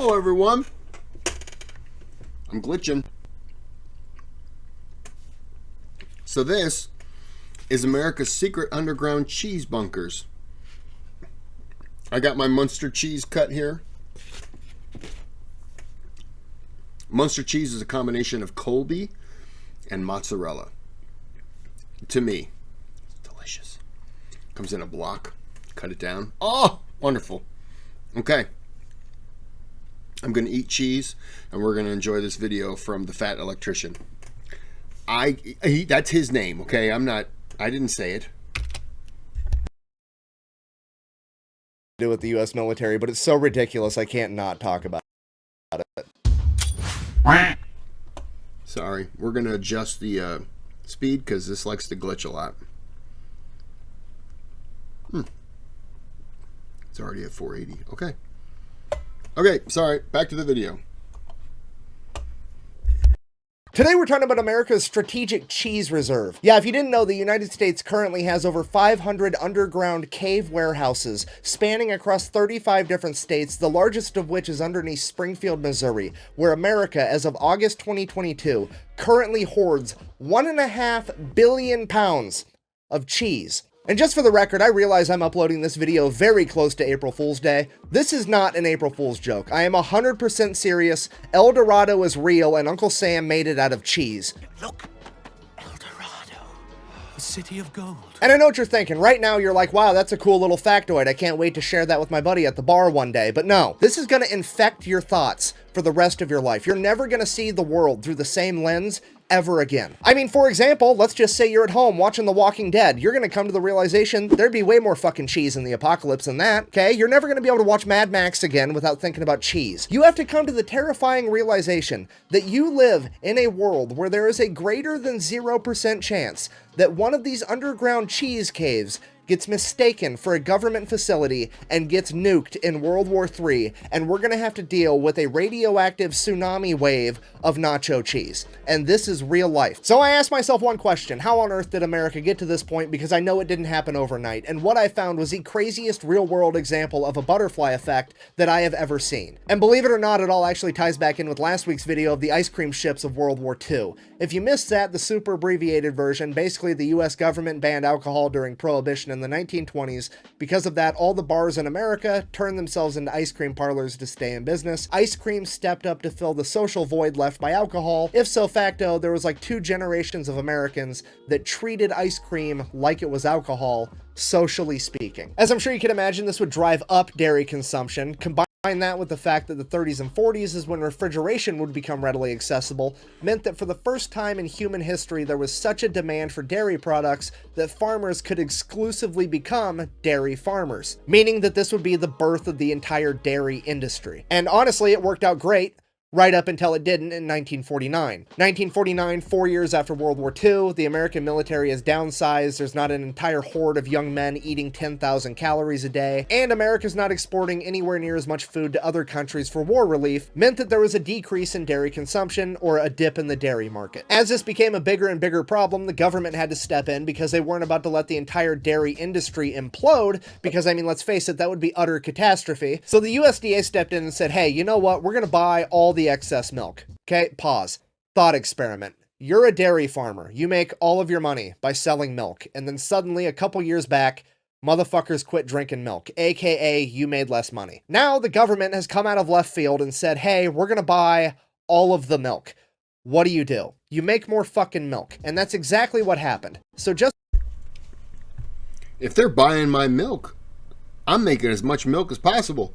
Hello everyone, I'm glitching. So this is America's secret underground cheese bunkers. I got my Munster cheese cut here. Munster cheese is a combination of Colby and mozzarella. To me, it's delicious. Comes in a block. Cut it down. Oh, wonderful. Okay. I'm going to eat cheese, and we're going to enjoy this video from the Fat Electrician. That's his name, okay? I didn't say it. Do with the U.S. military, but it's so ridiculous I can't not talk about it. Sorry, we're going to adjust the speed because this likes to glitch a lot. It's already at 480. Okay. Okay, sorry. Back to the video. Today we're talking about America's strategic cheese reserve. Yeah, if you didn't know, the United States currently has over 500 underground cave warehouses spanning across 35 different states, the largest of which is underneath Springfield, Missouri, where America, as of August 2022, currently hoards 1.5 billion pounds of cheese. And just for the record, I realize I'm uploading this video very close to April Fool's Day. This is not an April Fool's joke. I am 100% serious. El Dorado is real, and Uncle Sam made it out of cheese. Look, El Dorado, the city of gold. And I know what you're thinking. Right now, you're like, wow, that's a cool little factoid. I can't wait to share that with my buddy at the bar one day. But no, this is going to infect your thoughts for the rest of your life. You're never going to see the world through the same lens ever again. I mean, for example, let's just say you're at home watching The Walking Dead. You're going to come to the realization there'd be way more fucking cheese in the apocalypse than that, okay? You're never going to be able to watch Mad Max again without thinking about cheese. You have to come to the terrifying realization that you live in a world where there is a greater than 0% chance that one of these underground cheese caves gets mistaken for a government facility and gets nuked in World War III, and we're gonna have to deal with a radioactive tsunami wave of nacho cheese. And this is real life. So I asked myself one question: how on earth did America get to this point? Because I know it didn't happen overnight. And what I found was the craziest real-world example of a butterfly effect that I have ever seen. And believe it or not, it all actually ties back in with last week's video of the ice cream ships of World War II. If you missed that, the super abbreviated version, basically the US government banned alcohol during Prohibition in the 1920s. Because of that, all the bars in America turned themselves into ice cream parlors to stay in business. Ice cream stepped up to fill the social void left by alcohol. If so facto, there was like 2 generations of Americans that treated ice cream like it was alcohol, socially speaking. As I'm sure you can imagine, this would drive up dairy consumption. Combine that with the fact that the 30s and 40s is when refrigeration would become readily accessible, meant that for the first time in human history there was such a demand for dairy products that farmers could exclusively become dairy farmers, meaning that this would be the birth of the entire dairy industry. And honestly, it worked out great. Right up until it didn't in 1949. 1949, 4 years after World War II, the American military is downsized, there's not an entire horde of young men eating 10,000 calories a day, and America's not exporting anywhere near as much food to other countries for war relief, meant that there was a decrease in dairy consumption, or a dip in the dairy market. As this became a bigger and bigger problem, the government had to step in because they weren't about to let the entire dairy industry implode, because I mean, let's face it, that would be utter catastrophe. So the USDA stepped in and said, hey, you know what, we're gonna buy all the excess milk. Okay, pause. Thought experiment. You're a dairy farmer. You make all of your money by selling milk. And then suddenly, a couple years back, motherfuckers quit drinking milk, aka you made less money. Now the government has come out of left field and said, hey, we're gonna buy all of the milk. What do? You make more fucking milk. And that's exactly what happened. So just If they're buying my milk, I'm making as much milk as possible.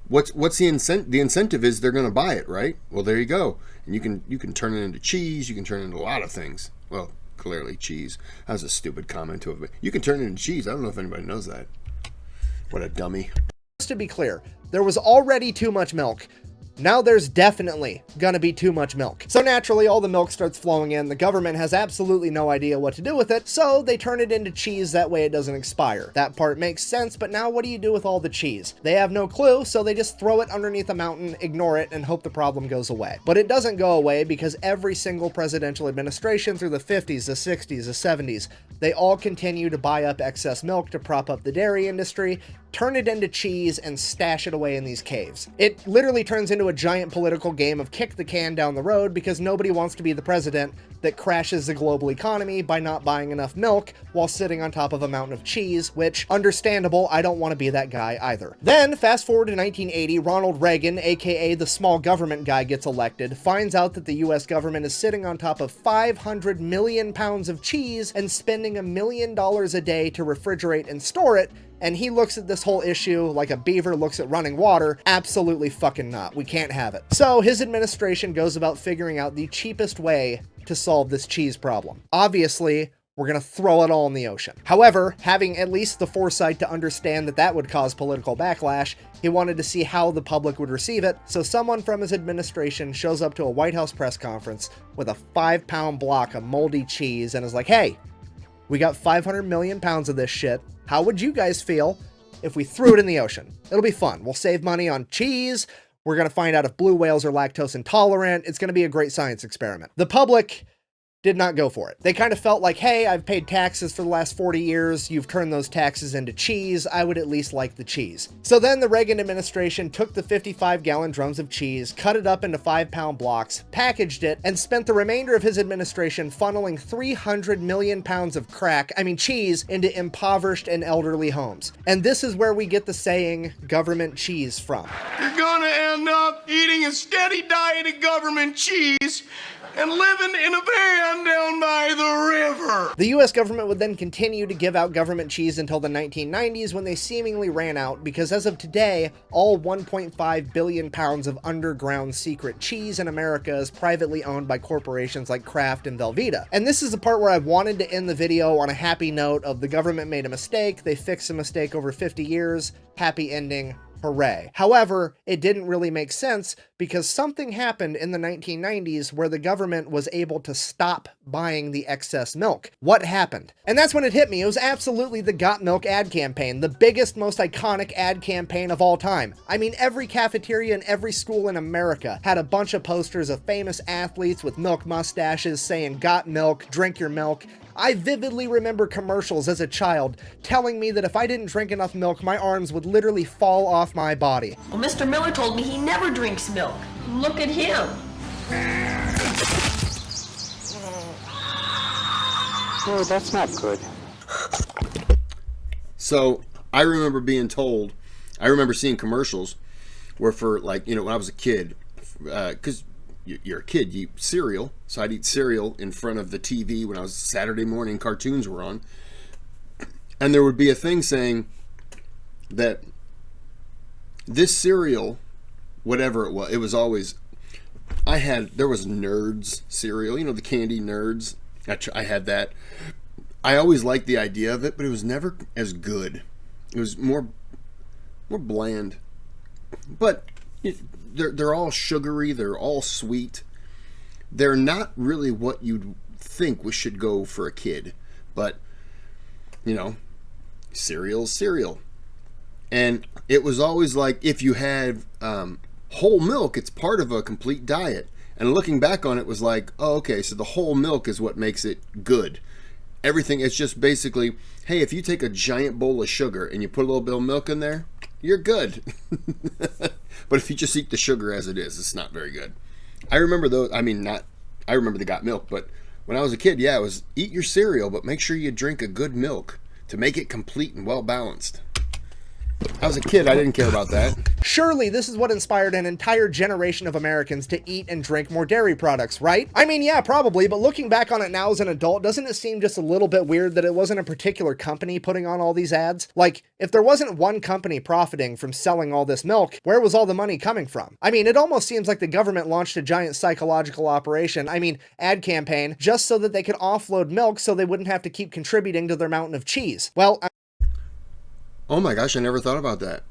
What's the incentive? The incentive is they're going to buy it, right? Well, there you go. And you can turn it into cheese. You can turn it into a lot of things. Well, clearly cheese. That was a stupid comment to it, but you can turn it into cheese. I don't know if anybody knows that. What a dummy. Just to be clear, there was already too much milk. Now there's definitely gonna be too much milk. So naturally, all the milk starts flowing in. The government has absolutely no idea what to do with it, so they turn it into cheese, that way it doesn't expire. That part makes sense, but now what do you do with all the cheese? They have no clue, so they just throw it underneath a mountain, ignore it, and hope the problem goes away. But it doesn't go away because every single presidential administration through the 50s, the 60s, the 70s, they all continue to buy up excess milk to prop up the dairy industry, turn it into cheese, and stash it away in these caves. It literally turns into a giant political game of kick the can down the road because nobody wants to be the president that crashes the global economy by not buying enough milk while sitting on top of a mountain of cheese, which, understandable, I don't want to be that guy either. Then, fast forward to 1980, Ronald Reagan, aka the small government guy, gets elected, finds out that the US government is sitting on top of 500 million pounds of cheese and spending $1 million a day to refrigerate and store it, and he looks at this whole issue like a beaver looks at running water. Absolutely fucking not. We can't have it. So his administration goes about figuring out the cheapest way to solve this cheese problem. Obviously, we're gonna throw it all in the ocean. However, having at least the foresight to understand that that would cause political backlash, he wanted to see how the public would receive it, so someone from his administration shows up to a White House press conference with a 5-pound block of moldy cheese and is like, hey, we got 500 million pounds of this shit. How would you guys feel if we threw it in the ocean? It'll be fun. We'll save money on cheese. We're going to find out if blue whales are lactose intolerant. It's going to be a great science experiment. The public did not go for it. They kind of felt like, hey, I've paid taxes for the last 40 years. You've turned those taxes into cheese. I would at least like the cheese. So then the Reagan administration took the 55-gallon drums of cheese, cut it up into 5-pound blocks, packaged it, and spent the remainder of his administration funneling 300 million pounds of cheese into impoverished and elderly homes. And this is where we get the saying, government cheese, from. You're gonna end up eating a steady diet of government cheese and living in a van down by the river. The US government would then continue to give out government cheese until the 1990s when they seemingly ran out, because as of today, all 1.5 billion pounds of underground secret cheese in America is privately owned by corporations like Kraft and Velveeta. And this is the part where I wanted to end the video on a happy note of the government made a mistake, they fixed a mistake over 50 years, happy ending. Hooray. However, it didn't really make sense because something happened in the 1990s where the government was able to stop buying the excess milk. What happened? And that's when it hit me. It was absolutely the Got Milk ad campaign, the biggest, most iconic ad campaign of all time. I mean, every cafeteria and every school in America had a bunch of posters of famous athletes with milk mustaches saying, "Got milk, drink your milk." I vividly remember commercials as a child telling me that if I didn't drink enough milk, my arms would literally fall off my body. Well, Mr. Miller told me he never drinks milk. Look at him. Oh, that's not good. So I remember being told, I remember seeing commercials where for like, when I was a kid, because you're a kid, you eat cereal. So I'd eat cereal in front of the TV when I was Saturday morning, cartoons were on. And there would be a thing saying that this cereal, whatever it was always, there was Nerds cereal, the candy Nerds. I had that. I always liked the idea of it, but it was never as good. It was more bland. But they're all sugary, they're all sweet. They're not really what you'd think we should go for a kid. But, cereal's cereal. And it was always like, if you had whole milk, it's part of a complete diet. And looking back on it was like, oh, okay, so the whole milk is what makes it good. Everything, it's just basically, hey, if you take a giant bowl of sugar and you put a little bit of milk in there, you're good. But if you just eat the sugar as it is, it's not very good. I remember I remember the Got Milk, but when I was a kid, it was eat your cereal, but make sure you drink a good milk to make it complete and well balanced. I was a kid, I didn't care about that. Surely this is what inspired an entire generation of Americans to eat and drink more dairy products, right? I mean, yeah, probably, but looking back on it now as an adult, doesn't it seem just a little bit weird that it wasn't a particular company putting on all these ads? Like, if there wasn't one company profiting from selling all this milk, where was all the money coming from? I mean, it almost seems like the government launched a giant psychological operation, ad campaign, just so that they could offload milk so they wouldn't have to keep contributing to their mountain of cheese. Well, Oh my gosh, I never thought about that.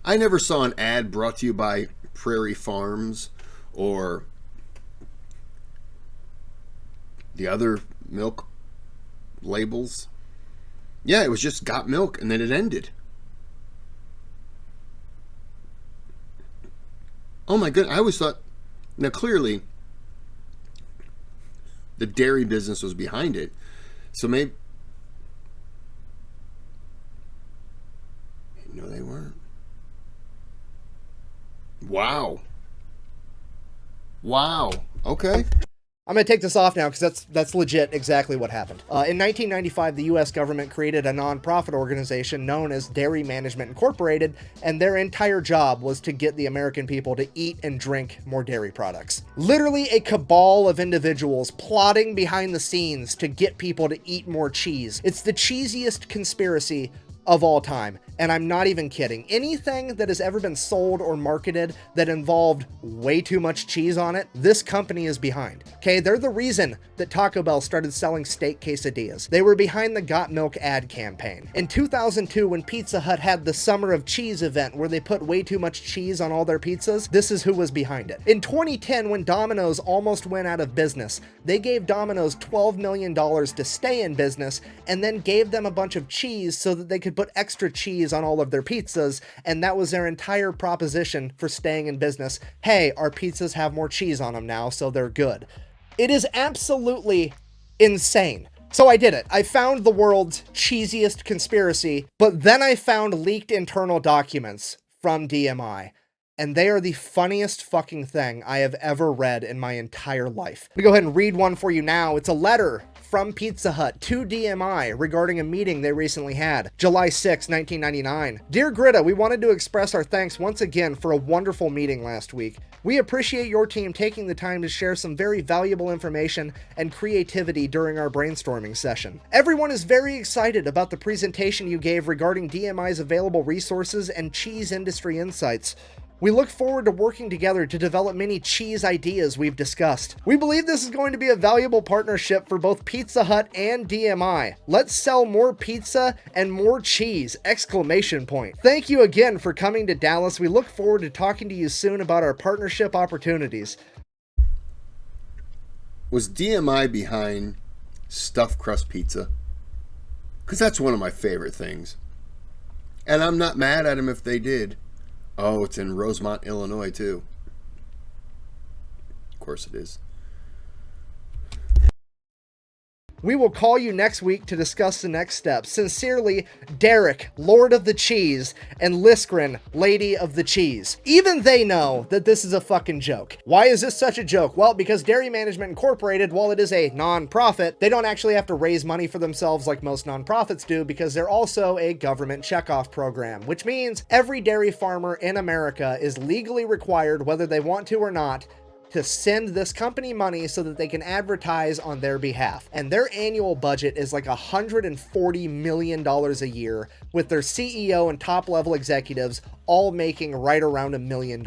I never saw an ad brought to you by Prairie Farms or the other milk labels. Yeah, it was just Got Milk and then it ended. Oh my goodness, I always thought, now clearly the dairy business was behind it. So maybe Wow. Wow. Okay. I'm going to take this off now because that's legit exactly what happened. In 1995, the U.S. government created a nonprofit organization known as Dairy Management Incorporated, and their entire job was to get the American people to eat and drink more dairy products. Literally a cabal of individuals plotting behind the scenes to get people to eat more cheese. It's the cheesiest conspiracy of all time, and I'm not even kidding. Anything that has ever been sold or marketed that involved way too much cheese on it, this company is behind. Okay, they're the reason that Taco Bell started selling steak quesadillas. They were behind the Got Milk ad campaign. In 2002, when Pizza Hut had the Summer of Cheese event where they put way too much cheese on all their pizzas, this is who was behind it. In 2010, when Domino's almost went out of business, they gave Domino's $12 million to stay in business and then gave them a bunch of cheese so that they could put extra cheese on all of their pizzas, and that was their entire proposition for staying in business. Hey, our pizzas have more cheese on them now, so they're good. It is absolutely insane. So I did it. I found the world's cheesiest conspiracy, but then I found leaked internal documents from DMI. And they are the funniest fucking thing I have ever read in my entire life. I'm gonna go ahead and read one for you now. It's a letter from Pizza Hut to DMI regarding a meeting they recently had. July 6, 1999. Dear Greta, we wanted to express our thanks once again for a wonderful meeting last week. We appreciate your team taking the time to share some very valuable information and creativity during our brainstorming session. Everyone is very excited about the presentation you gave regarding DMI's available resources and cheese industry insights. We look forward to working together to develop many cheese ideas we've discussed. We believe this is going to be a valuable partnership for both Pizza Hut and DMI. Let's sell more pizza and more cheese! Exclamation point. Thank you again for coming to Dallas. We look forward to talking to you soon about our partnership opportunities. Was DMI behind stuffed crust pizza? Because that's one of my favorite things. And I'm not mad at them if they did. Oh, it's in Rosemont, Illinois, too. Of course it is. We will call you next week to discuss the next steps. Sincerely, Derek, Lord of the Cheese, and Liskrin, Lady of the Cheese. Even they know that this is a fucking joke. Why is this such a joke? Well, because Dairy Management Incorporated, while it is a non-profit, they don't actually have to raise money for themselves like most non-profits do, because they're also a government checkoff program, which means every dairy farmer in America is legally required, whether they want to or not, to send this company money so that they can advertise on their behalf. And their annual budget is like $140 million a year, with their CEO and top level executives all making right around $1 million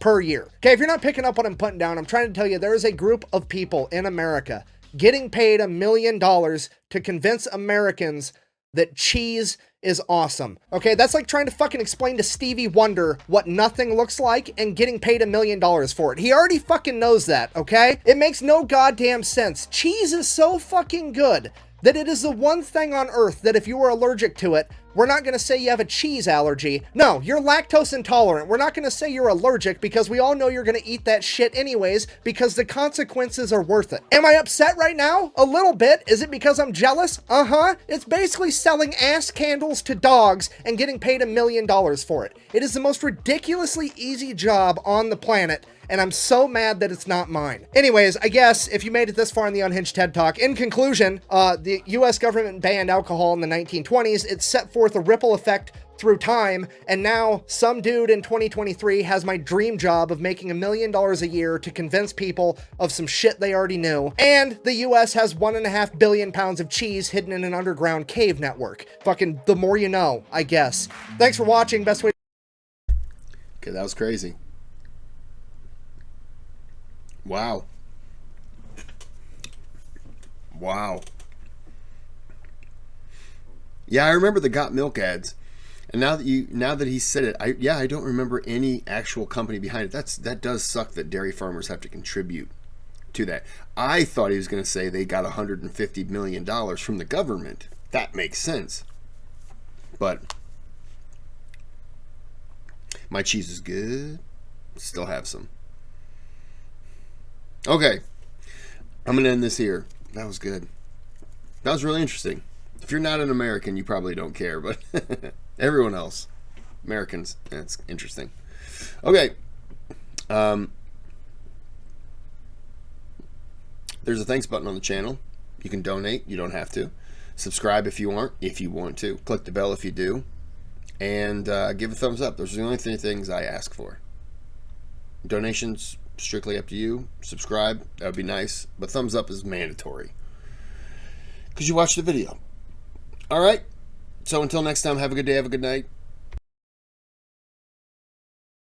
per year. Okay, if you're not picking up what I'm putting down, I'm trying to tell you there is a group of people in America getting paid $1 million to convince Americans that cheese is awesome. Okay, that's like trying to fucking explain to Stevie Wonder what nothing looks like and getting paid $1 million for it. He already fucking knows that, okay? It makes no goddamn sense. Cheese is so fucking good that it is the one thing on earth that if you were allergic to it, we're not going to say you have a cheese allergy. No, you're lactose intolerant. We're not going to say you're allergic because we all know you're going to eat that shit anyways because the consequences are worth it. Am I upset right now? A little bit. Is it because I'm jealous? Uh-huh. It's basically selling ass candles to dogs and getting paid $1 million for it. It is the most ridiculously easy job on the planet, and I'm so mad that it's not mine. Anyways, I guess if you made it this far in the Unhinged TED Talk, in conclusion, the US government banned alcohol in the 1920s. It set forth a ripple effect through time, and now some dude in 2023 has my dream job of making $1 million a year to convince people of some shit they already knew, and the US has 1.5 billion pounds of cheese hidden in an underground cave network. Fucking the more you know, I guess. Thanks for watching. Best way. Okay, that was crazy. Wow. Wow. Yeah, I remember the Got Milk ads. And now that he said it, I don't remember any actual company behind it. That does suck that dairy farmers have to contribute to that. I thought he was going to say they got $150 million from the government. That makes sense. But my cheese is good. Still have some. Okay. I'm going to end this here. That was good. That was really interesting. If you're not an American, you probably don't care, but everyone else, Americans, that's interesting. Okay, There's a thanks button on the channel. You can donate. You don't have to. Subscribe if you want to. Click the bell if you do. And give a thumbs up. Those are the only three things I ask for. Donations, strictly up to you. Subscribe, that would be nice. But thumbs up is mandatory, because you watched the video. All right. So until next time, have a good day, have a good night.